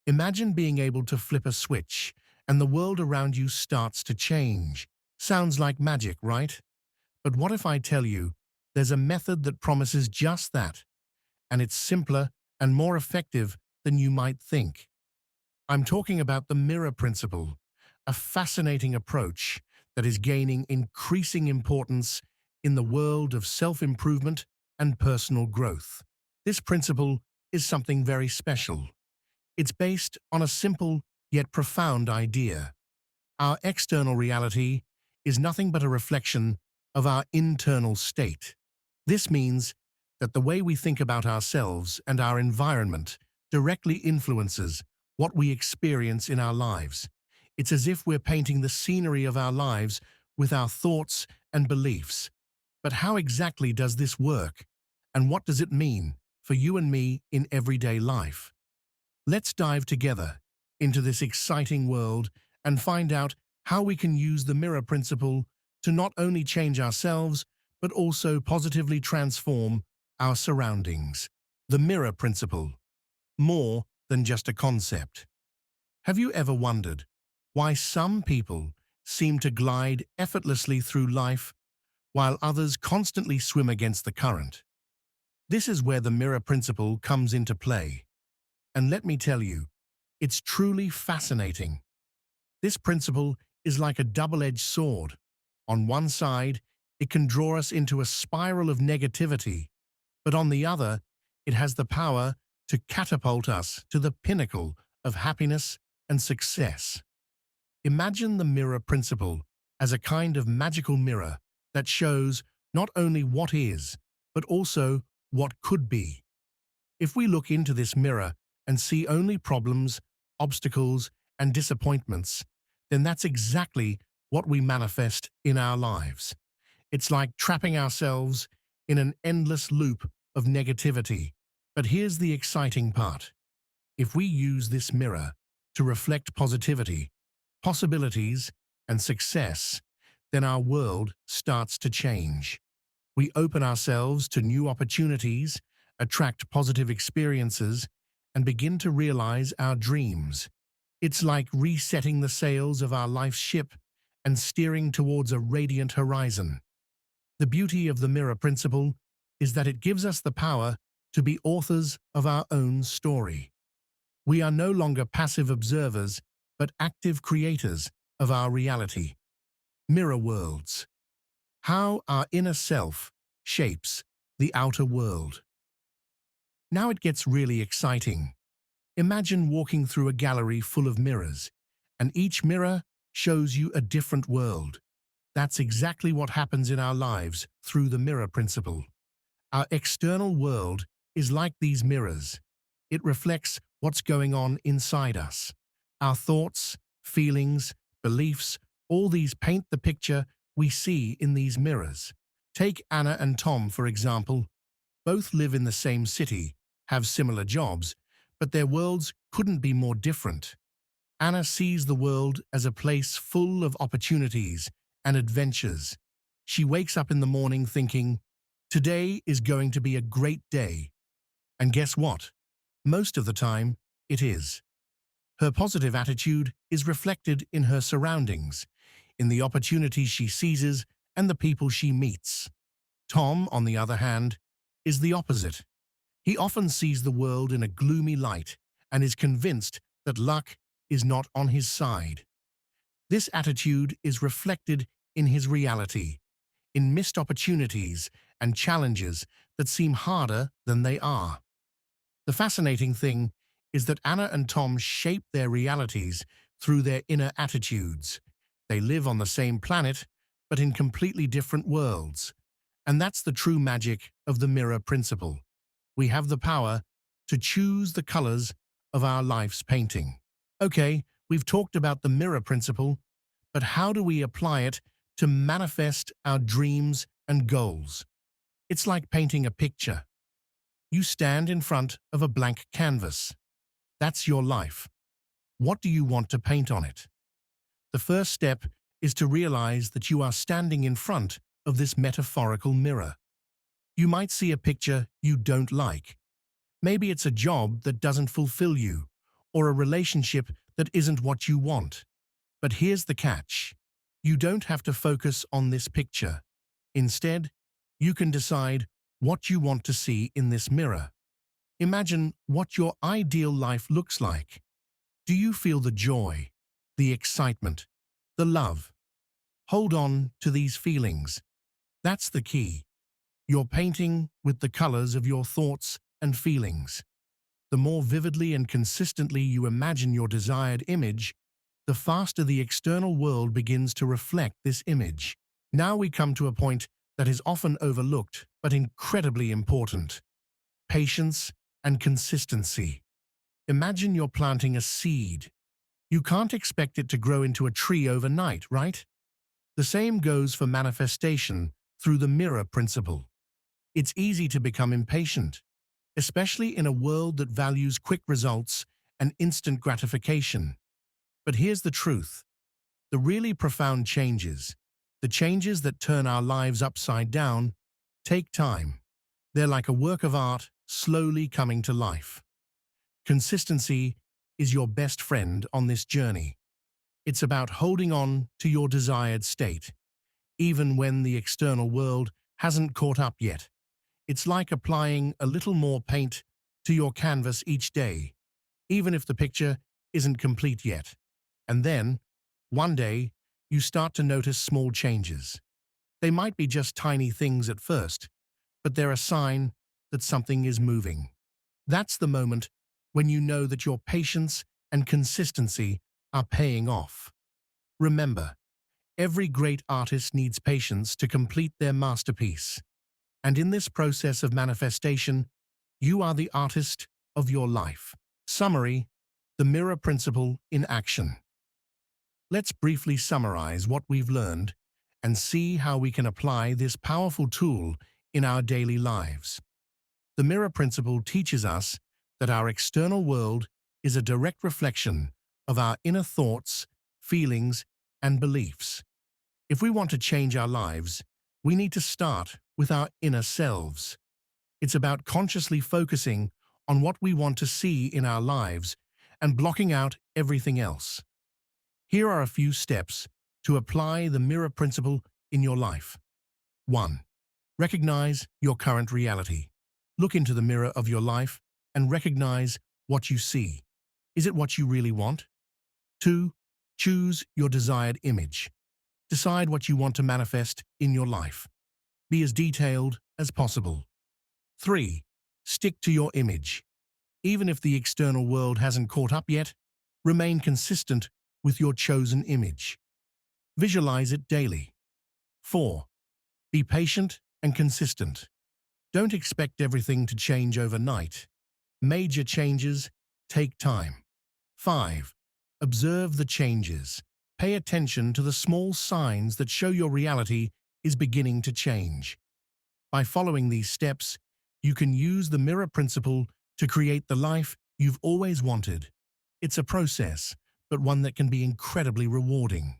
Imagine being able to flip a switch and the world around you starts to change. Sounds like magic, right? But what if I tell you there's a method that promises just that, and it's simpler and more effective than you might think? I'm talking about the mirror principle, a fascinating approach that is gaining increasing importance in the world of self-improvement and personal growth. This principle is something very special. It's based on a simple yet profound idea. Our external reality is nothing but a reflection of our internal state. This means that the way we think about ourselves and our environment directly influences what we experience in our lives. It's as if we're painting the scenery of our lives with our thoughts and beliefs. But how exactly does this work? And what does it mean for you and me in everyday life? Let's dive together into this exciting world and find out how we can use the mirror principle to not only change ourselves, but also positively transform our surroundings. The mirror principle, more than just a concept. Have you ever wondered why some people seem to glide effortlessly through life while others constantly swim against the current? This is where the mirror principle comes into play. And let me tell you, it's truly fascinating. This principle is like a double-edged sword. On one side, it can draw us into a spiral of negativity, but on the other, it has the power to catapult us to the pinnacle of happiness and success. Imagine the mirror principle as a kind of magical mirror that shows not only what is, but also what could be. If we look into this mirror and see only problems, obstacles, and disappointments, then that's exactly what we manifest in our lives. It's like trapping ourselves in an endless loop of negativity. But here's the exciting part. If we use this mirror to reflect positivity, possibilities, and success, then our world starts to change. We open ourselves to new opportunities, attract positive experiences, and begin to realize our dreams. It's like resetting the sails of our life's ship and steering towards a radiant horizon. The beauty of the mirror principle is that it gives us the power to be authors of our own story. We are no longer passive observers, but active creators of our reality. Mirror worlds. How our inner self shapes the outer world. Now it gets really exciting. Imagine walking through a gallery full of mirrors, and each mirror shows you a different world. That's exactly what happens in our lives through the mirror principle. Our external world is like these mirrors. It reflects what's going on inside us. Our thoughts, feelings, beliefs, all these paint the picture we see in these mirrors. Take Anna and Tom, for example. Both live in the same city, have similar jobs, but their worlds couldn't be more different. Anna sees the world as a place full of opportunities and adventures. She wakes up in the morning thinking, "Today is going to be a great day." And guess what? Most of the time, it is. Her positive attitude is reflected in her surroundings, in the opportunities she seizes and the people she meets. Tom, on the other hand, is the opposite. He often sees the world in a gloomy light and is convinced that luck is not on his side. This attitude is reflected in his reality, in missed opportunities and challenges that seem harder than they are. The fascinating thing is that Anna and Tom shape their realities through their inner attitudes. They live on the same planet, but in completely different worlds. And that's the true magic of the mirror principle. We have the power to choose the colors of our life's painting. Okay, we've talked about the mirror principle, but how do we apply it to manifest our dreams and goals? It's like painting a picture. You stand in front of a blank canvas. That's your life. What do you want to paint on it? The first step is to realize that you are standing in front of this metaphorical mirror. You might see a picture you don't like. Maybe it's a job that doesn't fulfill you, or a relationship that isn't what you want. But here's the catch. You don't have to focus on this picture. Instead, you can decide what you want to see in this mirror. Imagine what your ideal life looks like. Do you feel the joy, the excitement, the love? Hold on to these feelings. That's the key. You're painting with the colors of your thoughts and feelings. The more vividly and consistently you imagine your desired image, the faster the external world begins to reflect this image. Now we come to a point that is often overlooked but incredibly important: patience and consistency. Imagine you're planting a seed. You can't expect it to grow into a tree overnight, right? The same goes for manifestation through the mirror principle. It's easy to become impatient, especially in a world that values quick results and instant gratification. But here's the truth. The really profound changes, the changes that turn our lives upside down, take time. They're like a work of art slowly coming to life. Consistency is your best friend on this journey. It's about holding on to your desired state, even when the external world hasn't caught up yet. It's like applying a little more paint to your canvas each day, even if the picture isn't complete yet. And then, one day, you start to notice small changes. They might be just tiny things at first, but they're a sign that something is moving. That's the moment when you know that your patience and consistency are paying off. Remember, every great artist needs patience to complete their masterpiece. And in this process of manifestation, you are the artist of your life. Summary: the mirror principle in action. Let's briefly summarize what we've learned and see how we can apply this powerful tool in our daily lives. The mirror principle teaches us that our external world is a direct reflection of our inner thoughts, feelings, and beliefs. If we want to change our lives, we need to start with our inner selves. It's about consciously focusing on what we want to see in our lives and blocking out everything else. Here are a few steps to apply the mirror principle in your life. 1. Recognize your current reality. Look into the mirror of your life and recognize what you see. Is it what you really want? 2. Choose your desired image. Decide what you want to manifest in your life. Be as detailed as possible. 3. Stick to your image. Even if the external world hasn't caught up yet, remain consistent with your chosen image. Visualize it daily. 4. Be patient and consistent. Don't expect everything to change overnight. Major changes take time. 5. Observe the changes. Pay attention to the small signs that show your reality is beginning to change. By following these steps, you can use the mirror principle to create the life you've always wanted. It's a process, but one that can be incredibly rewarding.